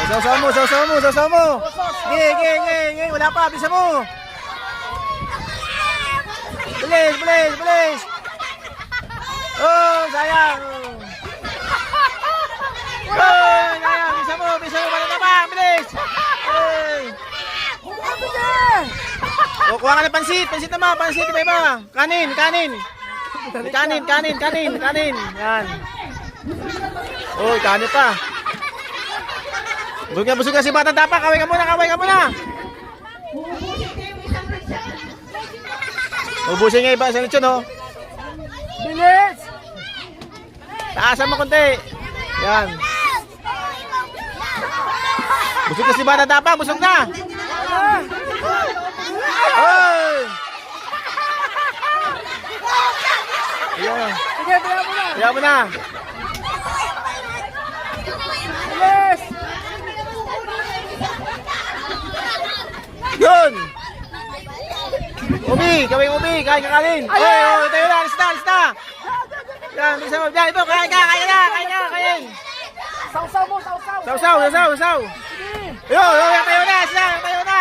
Sausaw mo, sausaw mo, sausaw mo. Ge. Wala pa, bisa mo. Bilis, bilis, bilis. Oh, sayang. Oh, sayang. Bisa mo, balik na ba? Bilis. Hey. Oh, kuha ka ng pansit. Pansit naman, pansit. Iba. Kanin. Kanin. Yan. Oh, kanin pa. Busog na si Batang Dapa. Kaway ka muna. Ubusin niya iba sa lechon, oh. Bilis! Taasan mo konti. Yan. Busog na si Batang Dapa. Busog na. Oy! Yan. Sige, Kaya mo na. Bilis! Yun! Kawing ubi, kain ka kanin. Oy, tayo na, alis na. Yan, bisa mo. Yan, ito, kain na. Sausaw. Yo, tayo na.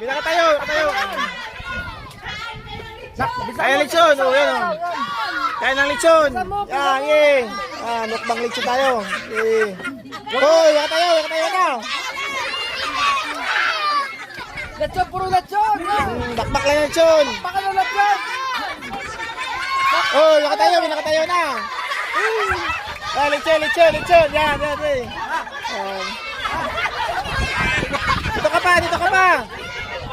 Bila ka tayo. Kaya lechon, yan o. Kaya ng lechon. Yan, mukbang lechon tayo. Hoy, yaka tayo na. Lechon, puro lechon! Bakbak lang ng lechon. Baka na lechon! Oh, nakatayo na. Lechon. Yan. Dito ka pa.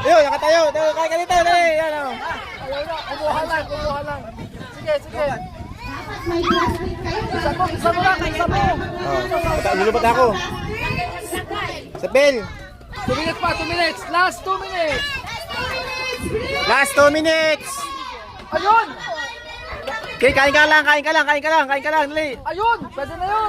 Yo, nakatayo. Kaya ka dito, dali. Yan o. Ayaw na, kumuha lang. Sige. Isa mo lang. Lulubat ako. Sabel. 2 minutes pa, 2 minutes. Last 2 minutes. Last 2 minutes. Ayun! Okay, kain ka lang. Dali. Ayun! Pwede na yun!